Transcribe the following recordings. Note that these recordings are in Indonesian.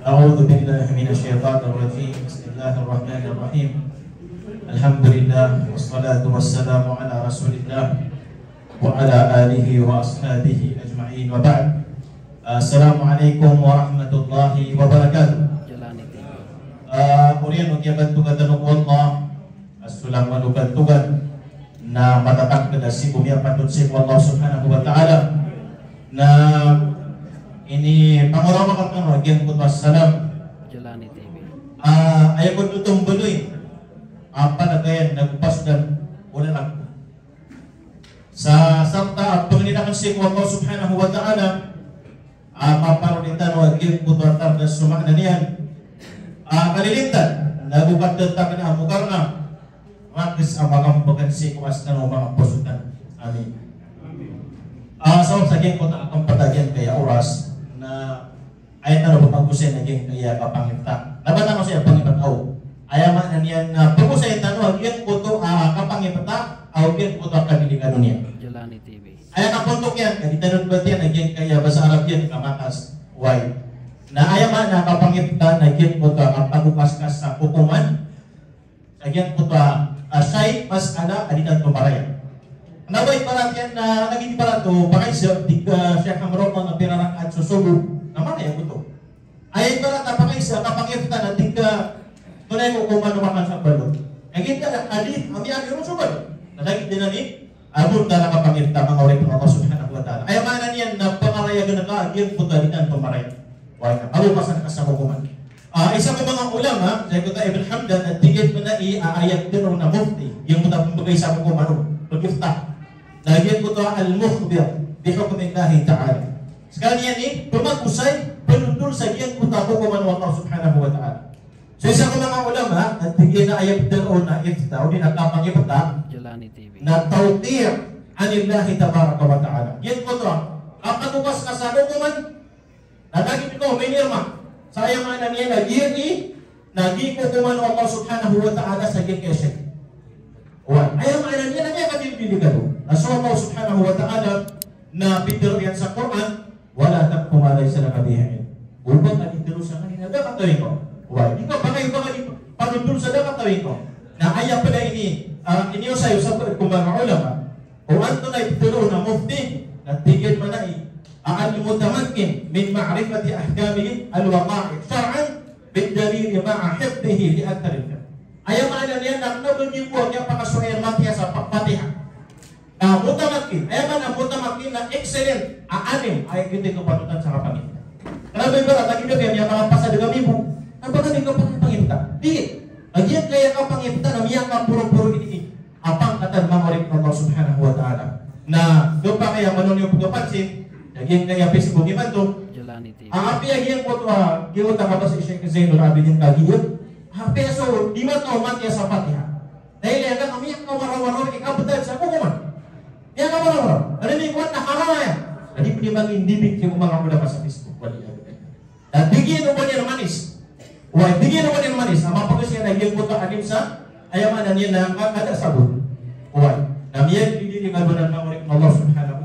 A'udzu billahi minasyaitonir rajim. Bismillahirrahmanirrahim. Alhamdulillah wassalatu wassalamu ala Rasulillah wa ala alihi wa ashabihi ajma'in wa ba'd. Assalamualaikum warahmatullahi wabarakatuh. Urian ukiaban tugatan Allah asulang manukan tugan na matatak kedasi bumi patut si Allah subhanahu wa ta'ala na ini pangurama kan bagian kutbah salam Jalani TV. Ayaw ko tutong buloy apa na kaya nagpas dan wala lang sa sarta panginakan si Allah subhanahu wa ta'ala maparunitan bagian kutbah tarda sumana niyan kalilintan nabukat datang na mukarna rakis amakam bagan si kuwas na mga posutan. Amin. Sa saging ko na akong patagian kaya oras na ayat na pag-usin naging kaya kapangipta. Nabata ko siya pangipataw. Ayaman na niyan na pag-usin tanong yan ko to kapangipta aw yan ko to kabiligan niya. Jalani TV. Ayaw na puntok yan. Kaditanong ba yan naging kaya basa Arab yan kamakas. Why? Na ayaman na kapangipta naging ko to kapagukaskas sa hukuman. Nagyan ko to asay mas ada aditan tumaraya. Naway parat yan na naging parat to pakaisya siya kamroon na pirarak at susubo naman ay ito. Ayay parat na pakaisya kapangipta na tingka tunay ko kumanumakan sa balon. Naging ka na alif kami ang iyong subal. Nalagit din na ni abot na nakapangipta mga ulit ng Allah subhanahu wa ta'ala. Ayaw manan yan na pangarayagan na ka yung putalitan tumaraya. Why na? Kalupasan ka sa hukuman. Isa ko mga ulama, saya kata Ibn Hamdan at tigit mo na ayat din na mufti yung muna pambagay sa hukuman pagkifta. Lagyan ko ito al-mukhbir bihukmillahi ta'ala. Sekali ini pemagusay penudul sa iyan ko ito hukuman wa Allah subhanahu wa ta'ala. So isa ko mga ulama at tigit na ayat din na ifta o dinagkapangipta na tawtir anillahi tabaraka wa ta'ala. Yan ko ito kapag ukas ka sa hukuman nagagin ko may nirma saya mana niya nagiri nagi hukuman wa Allah subhanahu wa ta'ala sa iyan kesek. Ayaw mana niya na niya kadibili ka doon. Naso Allah subhanahu wa ta'ala na pitiro yan sa Quran wala tak pumalay sa nakabihin. Ubang na pitiro sa kanina dakatawin ko. Di ka bangay panundul sa dakatawin ko. Na ayaw pala ini iniyo sa'yo sa kumbang ulama. O anto na pitiro na mufti na tigil manai al-mutamakin min ma'rifati ahkamihi al-waqa'i syar'an bid-dalil ma'a hifdhihi li aktaril. Ayaw mana niya na nabunyibuan niya pakasuhayan matiya sa Fatihah. Mutamakin, ayaw man ang mutamakin na excellent, aanim, ay hindi ko patutan sa kapangit. Karena ba lagi dia yang mga pasal dengan ibu, apakah dia kapangita? Di, agian kaya kapangita na miyak ang puro-puro ini. Apang kata mangorik Allah subhanahu wa ta'ala. Na doon pa kaya manunyo pagkapansin, agian kaya Facebook iman to. Api agian ko to giwot ang kapasa isya kasi nurabi din kagiyot. Api so, di man tao matiya sa Fatihah. Dahil yan ang miyak na waraw-waraw ikabutan sa hukuman. Yan ang waraw-waraw. Ano may kuwan na haramaya. Jadi pinimangin dibig yung mga mula pa sa Facebook. Dan bigyan mo niya ng manis. Why? Bigyan mo niya ng manis. Ang mapagos niya na yung buto anim sa ayaman na niya na kada sabon. Why? Na miyan hindi nga doon ang mamurik ng Allah subhanahu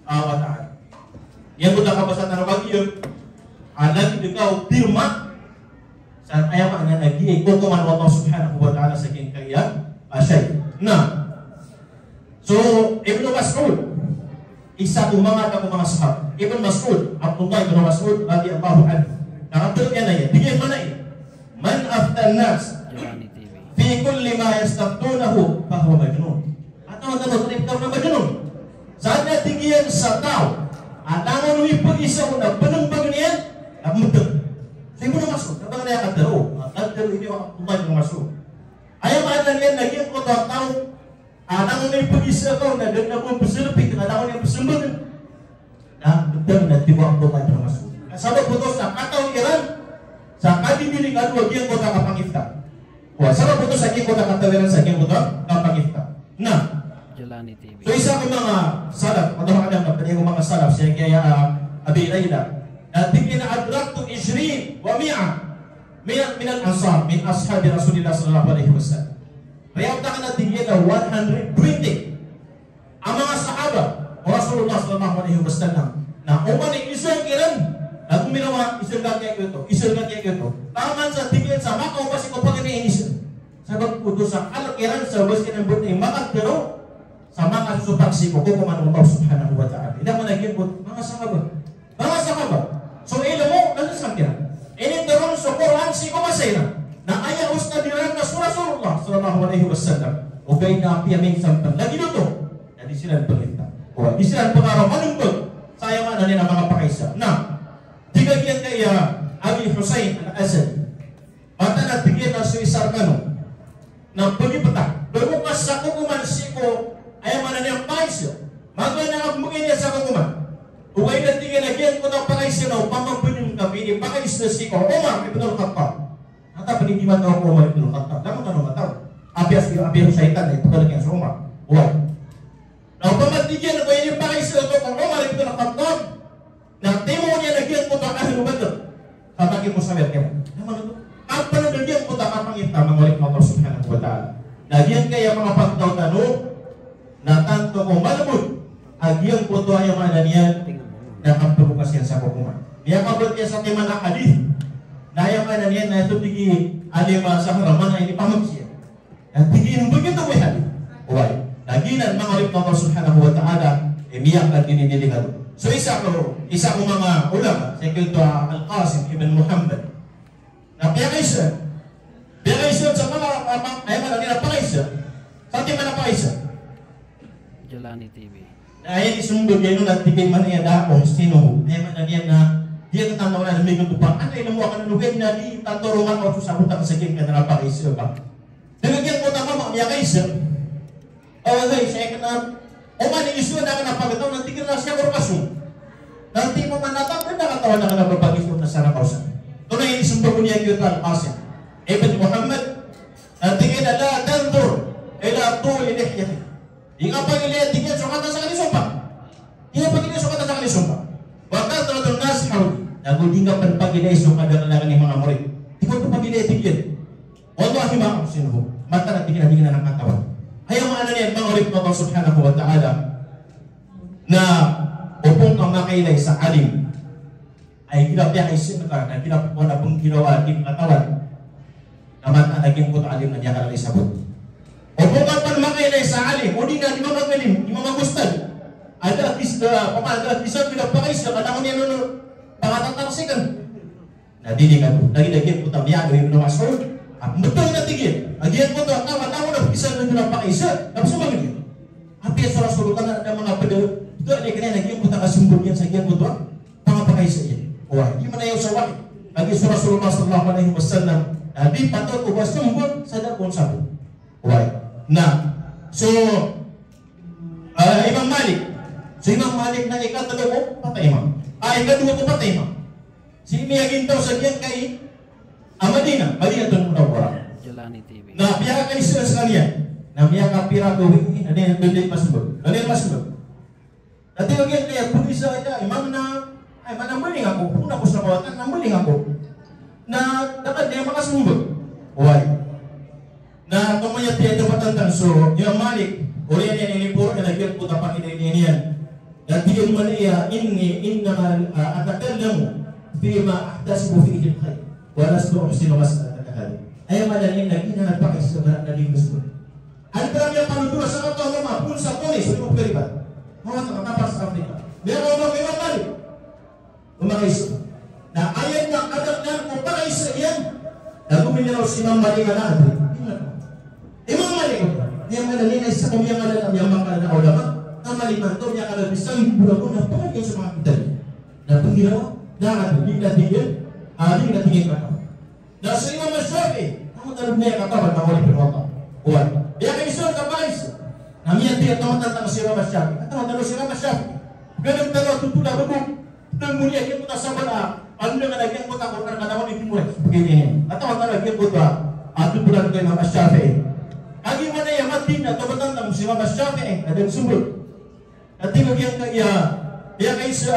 wa ta'ala. Yan buta kapasan na bagyo. Alam ikaw pirma sa ayaman na nag-iay kukuman ng Allah subhanahu wa ta'ala sa kaya asyay. Na so, Ibn Mas'ud isa umangat ako mga sahab. Ibn Mas'ud, Abdullah ibn Mas'ud radhiyallahu anhu. Nakatulog yan na yan. Bigyan mo na yan. Man after nas fi kulli ma yastaftunahu fahuwa majnun. At ang tanong ikaw na majnun. Saan na tingin sa tao? At ang anuwi po isa ko na panang-pag niyan, nagmuntag. So, Ibn Mas'ud, nabang na yan kataro. Kataro ini ang Abdullah ibn Mas'ud. Ayaw maalan yan, naging ko tao. Anang may pag-isa ko na doon na kong pasilapit na ako niyang pasilapit na doon na tiwag ko kayo na masuk. Sabab putos na kataw sa kadibili kadua diyan kota kapangifta. Wa sarap ito sa kota katawiran sa kota kapangifta. Na Jelani TV. so isa ko mga salaf, kadang-kadang na pwede ko mga salaf siya kaya Abi Layla na tingin na adraktu 20 wa mi'a min al-ansar min ashabi Rasulillah sallallahu alaihi wasallam. Riyab na ka na tingin na 120 ang mga sahaba o Rasulullah sallallahu alaihi wasallam na umani isang kiran na kuminawa isang kaya ito taman sa tingin sa makaw kasi ko pagkini inisip sabag puto sa alakiran sa bas kinambot na makagdaro sa mga susupaksi ko kung kumanong Allah subhanahu wa ta'ala. Hindi mo naging mga sahaba. So ilo mo, nasasang kira. Inindaron sa Quran si kumasayna na ayaw na diran na Rasulullah sallallahu alaihi wasallam o gay na piyamin sampan. Lagi dito, na di sila pagkita. O di sila pangaraw manuntod sa ayaw na nila mga pakaisa. Na, tigagyan kaya Abi Hussein al-Asad mata na tigyan na suisar kano na pagipata. Berbukas sa kukuman siko ayaw man na niyang paisyo. Magwa na agmugin niya sa kukuman. Ugay na tingin lagyan ko ng pakaisyo na upamampunin kami ni pakaisyo si ko Umar ibn al-Khattab. Nata panigiman na ako Umar ibn al-Khattab. Naman ka nung mataw. Abi Husaitan na ipagkalagyan sa Umar. Uwag. Na upamantigyan na ko yung pakaisyo ito kung Umar ibn al-Khattab. Na timo niya lagyan ko ng ahlu Badr. Tatagin mo sa merkema. Naman ito. At panagagyan ko ng kapangita mangulit ng Allah subhanahu wa ta'ala. Lagyan kaya mga pagtaw-tanong na tanto kung malabot agiyang po ito ay mga niyan na kaptubukas yan sa kukuman. Niya kabot niya sa timan na hadith na yung mga niyan na ito tigi alima sa haraman na inipamagsiya. At tigi yung begitu may hadith. Uway. Laginan mga ulit ng Allah subhanahu wa ta'ala miyak at dininiligan. So isa ko mga ulama sa ito Al-Qasim ibn Muhammad na piyakaisa sa mga ay mga nila pakaisa sa timan na pakaisa Jelani TV. Na ayan isumbog yan nung natigay man niya daong sino. Ay man na niya na diya katanaw na lumigod upang anay na mo ako nanugay na di taturungan o susabutang sa game ka na napakaisyo ba. Nagagyan ko na mama niya kaisyo. O ay siya ka na o man isyo na ka napagataw nantigil na siya orkasyon. Nanti mo man natapin na katawa na ka na babagisyo na sa nakausan. Ito na yung isumbog niya yung Al-Qasim Ibn Muhammad nantigil na la tandur ila tuli lihyati. Yung pag-ilihat tingin sukatan sa kalisumpa. Yung pag-ilihat sukatan sa kalisumpa. Wakal talatong nashaw. Naguding ka pag-ilihat sukatan na lang ng mga murid. Ikaw ito pag-ilihat tingin. Wallahi ma'am sinuho. Mata na tingin na ng katawan. Hayang mga niyan, mga ulit ng Allah subhanahu wa ta'ala na upong kang makailay sa alim ay ginapya kay sinaka na ginapya ko na pong ginawa ating katawan na mata naging puto alim na niya kalali sabot. O kung kapan makailay sa alim, o di nga, di mamagalim, di mamagustad. Ada at least, ada at least, pinapakais na katangon niya nun, pangatantarsikan. Nadiligan po, nagilagyan po tamiyano yung namasol, at betul na tigil. Agian po ito, ang katangon na isa na pinapakais, tapos sumagin yun. At yan sa Rasulullah na ada mga padaw, ito ay kanina, nagyan po nakasumbol yan sa agian po ito, pangapakais yan. O, hindi man ayaw sa wakit. Agi sa Rasulullah sallallahu alaihi wasallam, di patol ko ba sumbol sa dakong sabon. O, na, so, Imam Malik. So, Imam Malik na ikatalo ko, patay imam. Ikadua ko, patay imam. Si Miyagin daw sa diyan kay Madina doon muna wala. Jelani TV. Na, biya ka isu sekalian. Na, biya ka pira ko, ada yang beli masbuk. Nanti bagian kaya pulis aja, imam na, ay manambaling ako, kung napos na kawatan, nambaling ako. Na, dapat dia makasumbag. Why? Na kumanya tiada tempatan so Imam Malik oleh yang ini pun lagi putar pakai ini dan dia mana ini inna atakallamu fima ahtasibu fihi alkhair wa lastu uhsinu mas'alata hadhihi ay mana ini lagi na pakai sebenarnya dari tersebut antara yang paling dulu sangat tahu pun satu ni sudah berlibat mau tak pas Afrika dia ngomong Imam Malik memangis nah ayat yang ada dan pakai sekian aku menyerah Imam Malik ada Imam Malik yang ada nilai sekolah yang ada yang makan ada ulama nama lima tahun yang ada bisa bulan-bulan apa yang sama kita dan pengira dan ada di tinggi kata dan Imam Syafi'i kamu tahu dunia kata apa wali berkata buat dia kan isu kabais namanya dia tahu tentang Imam Syafi'i tahu tentang Imam Syafi'i kadang tahu tu dah berbuk dan mulia kita sabar pandangan lagi yang kota Quran katakan itu mulai begini. Atau kata lagi yang kota aku bulan ke Imam Syafi'i. Bagaimana yang mati atau bertentang si Imam Syafi'i ada sumber. Nanti lagi yang dia kaisa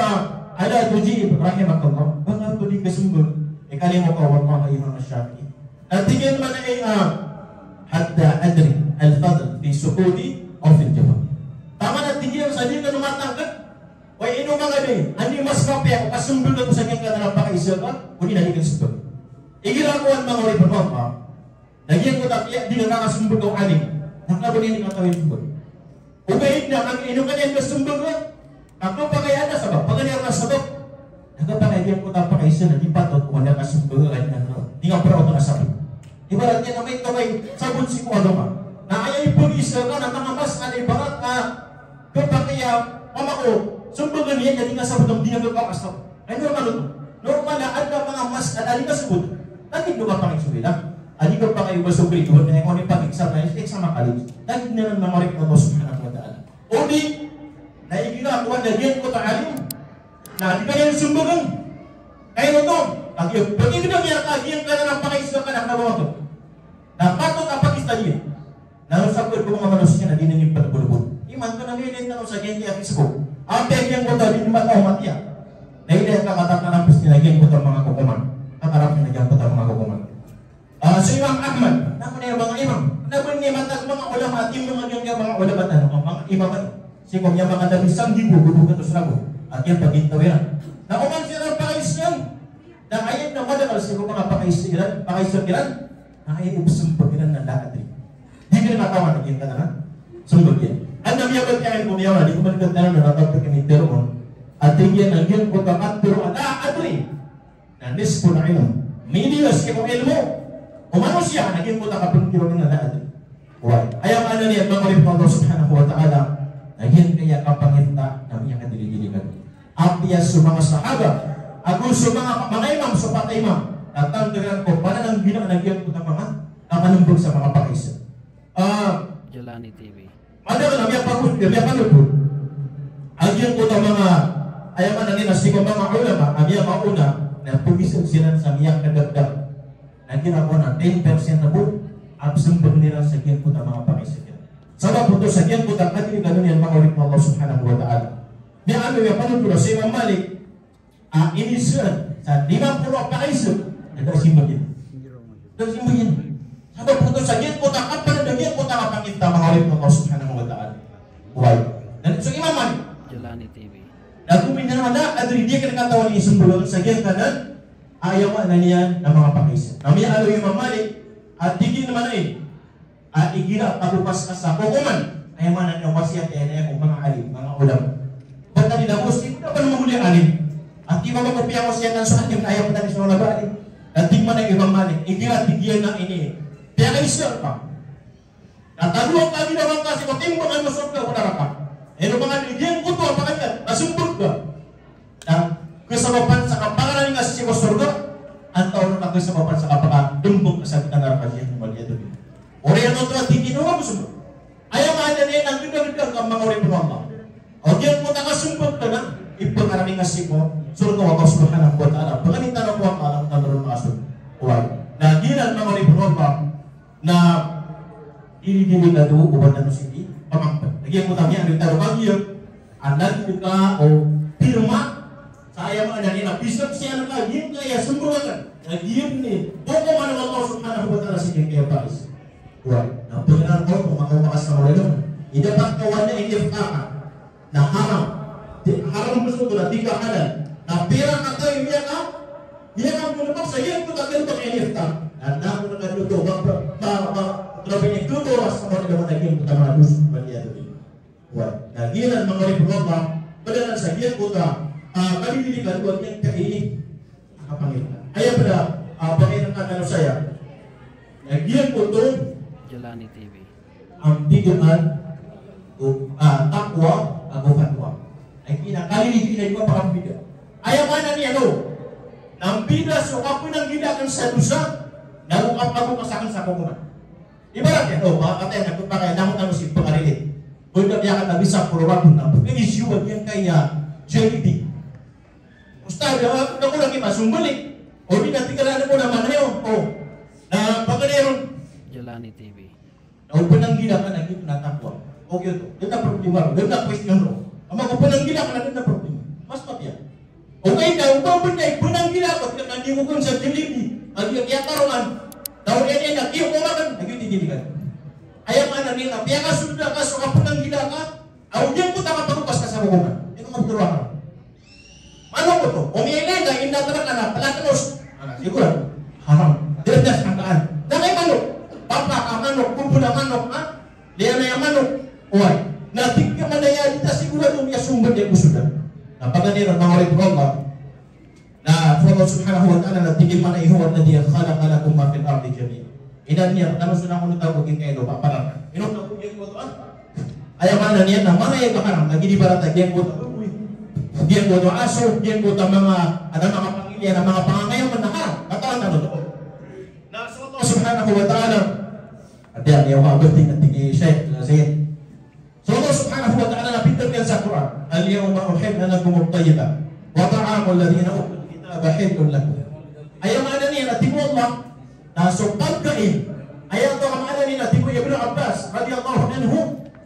ada tuji rahimahullah. Bagaimana tu di kesumber. Kali mau kau Allah Imam Syafi'i. Nanti yang mana hatta adri al-fadl fi suhudi atau fi jawab. Taman tinggi yang saja kan matangkan. Wah ini mga din, andi mas kape ako kasumbul na ko sa kanyang kanang pakaisya ka, kundi na hikin sumbul. Igirakuan mga uri panwapa, nagyan ko tapiya, di na nakasumbul ko aning, nakabuli ni katawin sumbul. Ubayit na, ang ino ka niyan kasumbul ka, ako pa kaya na sabab, pagkanyang nasabab, nakapakagyan ko tapakaisya na di patot kung na kasumbul ka kanyang di nga pero ito nasabab. Ibarat niya na may kamay sabon si kung ano ka, na ayaw ipag-isa ka, na nangamas ka na ibarat ka, kapag kaya, pamako, sumbangan niya jadi nga sabot ang dinagag ka kasaw. Ay normal ito. Normal na ada mga mas at ali ka sabot. Lagi nyo ka pang iksubila. Ali ka pang iwasubri doon na yung pag-exam na yung exam college. Lagi na lang mga rin mo subhanahu wa ta'ala. O di, naiginakuha na yan ko ta'alim. Na di ka yan sumbangan. Kaya ito, pag-ibigyan niya kagiyan ka na ng pakaisya ka ng nabawa ito. Napatot ang pag-isya niya. Narusapod ko mga manusia na di na yung palabulubod. Iman ko na nilin na sa ganyan kaya Facebook. Ang pegyan ko tadi di mata umat ya. Dahil ka katakan ang pres nilagyan ko mga kukuman. Katarap nilagyan ko mga kukuman. Si Imam Ahmad, naman yung mga imam. Naman niya matag mga ulama at yung mga ulama at mga imam at si kong yung mga dabisang hibo, gubugan to sa lago. At yung pagintawiran. Nauman siya ng pakaisyan. Na ayat na madakal siya kong mga pakaisyan. Na ayat ubusang pagiran ng lahat rin. Hindi ka na natawan na yung kanaran. Sumbag yan. Anda biya berkaitan kumiyawa di kuman kentara na dapat berkemiter on. Artinya nangyang kota katro ada adri. Nanis pun ilmu. Milias ke ilmu. O manusia nangyang kota kapentiro na adri. Why? Ayam ada niya mga Allah subhanahu wa ta'ala. Nangyang kaya kapanginta namin yang kadili-diligan. Apia sa mga sahaba. Ako sa mga imam sa patay imam. Datang dengan ko para nang gina nangyang kota mga nakanumbog sa mga pakaisa. Jalani TV. Ada kan biar pun pun. Agian kota mga ayaman na nasi ko mga ulama, abia mauna na pugisan sila sa miyang kadagdag. Nanti ako na 10% na po absent nila sa agian kota mga pakisakyan. Sabab po sa agian kota natin ganun yan mga ulit ng Allah subhanahu wa ta'ala. Di ano yung panuntulo sa Imam Malik, inisun sa 50 pakisok, nagkasimag yun. Nagkasimag yun. Sabab po sa agian kota, kapan na agian kota kapangita mga ulit ng Allah subhanahu wa ta'ala. Why? Dan so Imam Malik Jalani TV. Aku minta ada adri dia kena kata wali sebelum saja kanan ayam mana nian nama apa kisah. Namanya Alu Imam Malik tinggi mana ini? Igira Abu Paskas hukuman ayam mana yang wasiat ya yang mga alim mga ulama. Bata di muslim dapat mengulia alim. Ati mga kopiang wasiatan sa alim ayam pada di sana balik. Nanti mana Imam Malik igira tinggi na ini. Dia kisah pa. Kataduang kami dalam kasih ketimbangan masuk ke neraka. Ano mga ligyan ko to, apakanya, nasumpot ka. Na kasabapan sa kapangalan nga sa surga, ang taon na kasabapan sa kapakadumbong kasabitan na rakasyan ng maliya doon. Ori ang ito at hindi nung kamusumpot. Ayaw nga na niya, ang gagawin ang mga ori po Allah. O diyan mo nakasumpot ka na, ipagaraming kasi mo, surga wa subhanahu wa ta'ala. Pagalitan na po ang alam na naroon makasumpot. Na ginan mga ori po Allah, na inidinig na doon, uban na sindi, pamangpan. Lagi mo tabi ang ditaruh bagian, anda kita firma saya mengenai nabisan siapa lagi kaya sembrokan lagi ini pokok mana Allah subhanahu wa ta'ala sih kayak baris. Wah, nah benar kau mau makas sama lelong. Ida pak kawannya ini pertama. Nah haram musuh tu dah 3 halal. Nah pirang kata ini dia kan menepak saya itu tak kena pakai ini pertama. Anda menekan itu berapa ini tu orang sama dengan lagi pertama dus bagi itu. Wah, nah gila mengenai Allah pada sagian kota kali ini kan buat yang kayak ini apa panggil? Ayah pada panggil akan saya. Nah gila kota Jalani TV. Amtiduan takwa aku fatwa. Nah kali ini tidak juga paham beda. Ayah mana ni anu? Nampida so apa nang gila akan saya dosa, namu aku pasangan sa hukuman. Ibaratnya, kata yang aku pakai namun anu si pengarit. Bunda dia akan bisa purwakun na. Ini siwa yang kaya jelly. Ustaz, ako lagi masumbalik. O di natinggalan mo naman na yun. O, na pagkaneron. Jalani TV. Na upananggila ka na dito natakwa. O yun, doon na problema. Doon na question ro. Ang mga upananggila ka na doon na problema. Mas papya. Okay ka, upang niya, upananggila ka. Hindi mo kung sa dilibi. Ang iyakaroan. Daw yan yan, nakiyo ko makan. Nagigigili ka. Ayaw nga na nila. Piya ka, sunod ka, so kapananggila ka. Audyan ko taka pagupas ka sa hukuman. Ito magturuan ka. Ano ko to? Umili ka, inatara ka na, palatanos. Siguro, haram. Dirdas ang kaan. Nakay manok. Papa ka manok, kumpula manok, ha? Liya na yung manok. Uway. Natik ka manaya, dita siguro yung yasumban niya gusto na. Napaganira, mga rin Allah. Na Allah subhanahu wa ta'ala natigil man ay huwag na diya khalaqa lakum ma fil ardi jami'an. Inan niya, ano sunang kung tawagin kayo, paparang. Inom na kung yung mo to, ayaw man na niya na, mga yung kaharang, nagini para tagyan ko to. Diyan mo ito aso, diyan mo ito mga pamilya na mga pangangayaman na harap. Kataan na ito. Nasa Allah subhanahu wa ta'ala. At yan, yung mga berting na tigi Sheikh Zayd. So Allah subhanahu wa ta'ala napintar yan sa Quran. Al-yawma uhibna lakum at-tayyiba wa ta'amul ladhina utul kitaba hillun lakum. Ayaw maana niya na timu Allah na so pagkain. Ayaw ito maana niya na timu Ibn Abbas radiyallahu anhu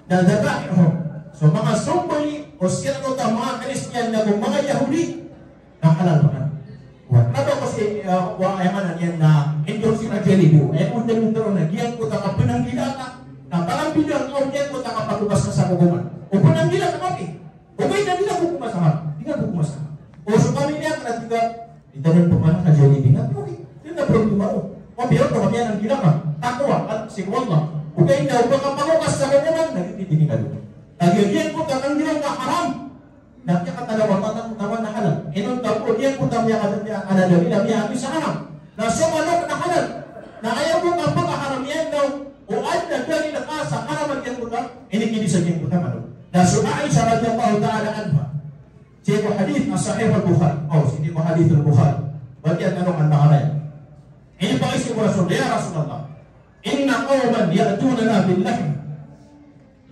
na dabaihum. So mga sumbali o sila ko mga Kristiyan na kung mga Yahudi na halal pa na. Nato kasi ayaman yan na endorse na jelibu. Ay kung nagmutaro na giyan ko ta kapananggila ka na parang bilang o giyan ko ta kapagubas ka sa hukuman. O pananggila ka kami. O kayo na nila hukumas ka. Di nga hukumas ka. O sa pamilya ka na tiga itanin po ka na jelibu na. Okay. Yun na problema o. O biyot ko kami ang gila ka. Takwa at sigwala. O kayo na upang kapagukas sa hukuman. Nagtitini ka doon. Nagyan ko takang nilang na haram. Nakikatalawa tawan na halal. Inon tapo diyan ko tamya kadamya halal nila biya sa haram. Na so manok na halal. Na ayaw ko ang paghaharam yan daw. O ad na dali na ka sa haram yan ko ta. Inikili sa diyan ko ta manok. Na so Aisha radhiyallahu ta'ala anha. Siya ko hadith na sahih al-Bukhari. Oh, hindi ko hadith al-Bukhari. Bagian tanong ang nakalay. Ini pa isi ko Rasul ya Rasulullah. Inna qawman ya'tunana billahi.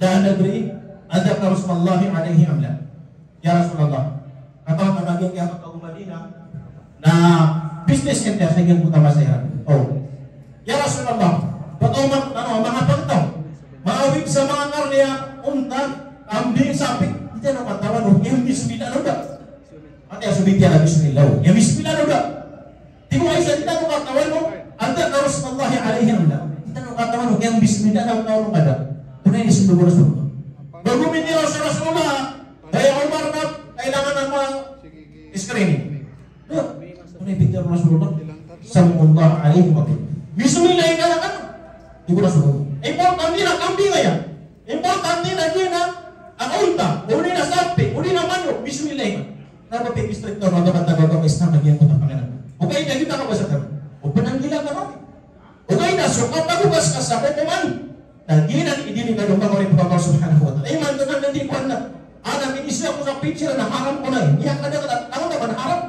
La nadri Adakah Rasulullah alaihi amla. Ya Rasulullah, kataon na maging kaya pagkagumadina na business center sa iyong puta masayaran. Oh, ya Rasulullah, pataw mga pagtaw, maawig sa mga karniya, unta, kambing, sapik, hindi na katawan, yung bismillah ano da? At yung subitya na bismillah, yung bismillah ano da? Di mo ay sa dita mo katawan mo, adakah Rasulullah alaihi amla. Dita mo katawan mo, yung bismillah na katawan mo kada. Tunay ni sundugo Rasulullah. Bago miniraw sa Rasulullah, kaya Umar na kailangan ng mga screening. Ano yung picture ng Rasulullah? Sallallahu alaihi wa sallam. Bismillah yung kalakan. Di ko Rasulullah. Important nila, kambing nga yan. Important nila yun na ang unta, uli na sapi, uli na manok, bismillah yung. Napapit instructor na dapat ng Islam nagyan ko ng Panginoon. Okay, nagita ka ba sa tabi? O pananggila ka natin. Okay na, so kapag ka sa kukuman, naginan idini ka doon mga rin po Allah subhanahu wa ta'ala. Man doon nandiyan ko na anak inisya ko sa picture na haram ko na yun. Iyan ka na ano na ba na haram?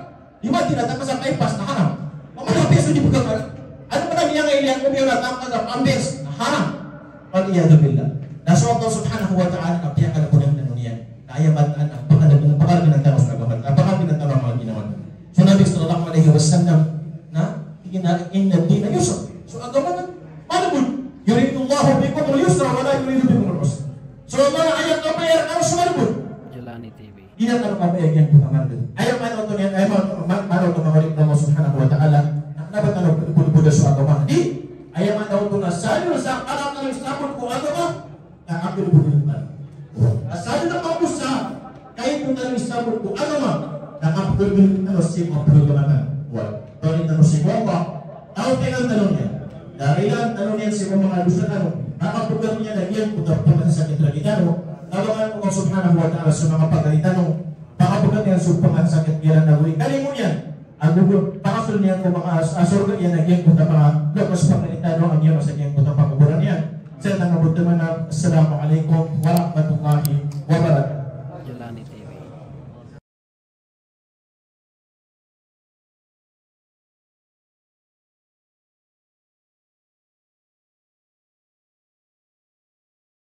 Di ba tinataka sa bypass na haram? Mamaya peso di buka ka. Ano pa na niyang iliyan ko niya nataka sa pambes na haram? Pag-iyado billah. Naso Allah subhanahu wa ta'ala na piyak ka na po ng nanuniyan. Na ayabataan ang pakalabi ng tanos na gamat. Napakalabi ng tanos mga ginawa. So Nabi sallallahu alaihi wasallam na inna dina yusuf. So agaman na, malabun. Yuridullahu bikum al-yusra wa la yuridu bikum al-usra. So Allah ayat apa yang harus malabun? Jalani TV. Dia kalau apa yang kita malabun. Ayat mana tu yang mana tu mawalik Allah subhanahu wa ta'ala. Kenapa tahu budak suatu mahdi? Ayat mana tu nasari sa alam ng Islam ko agama na ambil budak. Asal na pamusa kahit kung ng Islam ko agama na ambil budak si magagama. Wal. Tawag ito si Allah. Tahu tinggal tanongnya. Dari lang tanong niya si mga gusto na nakapagod niya na iyan putang sa sakit tanong tawagan ko subhanahu wa ta'ala sa mga pagalitanong pakapagod niya sa sakit kailan na huli kali mo yan ang gugur pakasul niya ko mga asurga niya na iyan putang mga lokas pagalitanong ang iyan sa iyan putang pagkukuran niya sa tanong buta man na assalamualaikum warahmatullahi wabarakatuh. Jalani TV.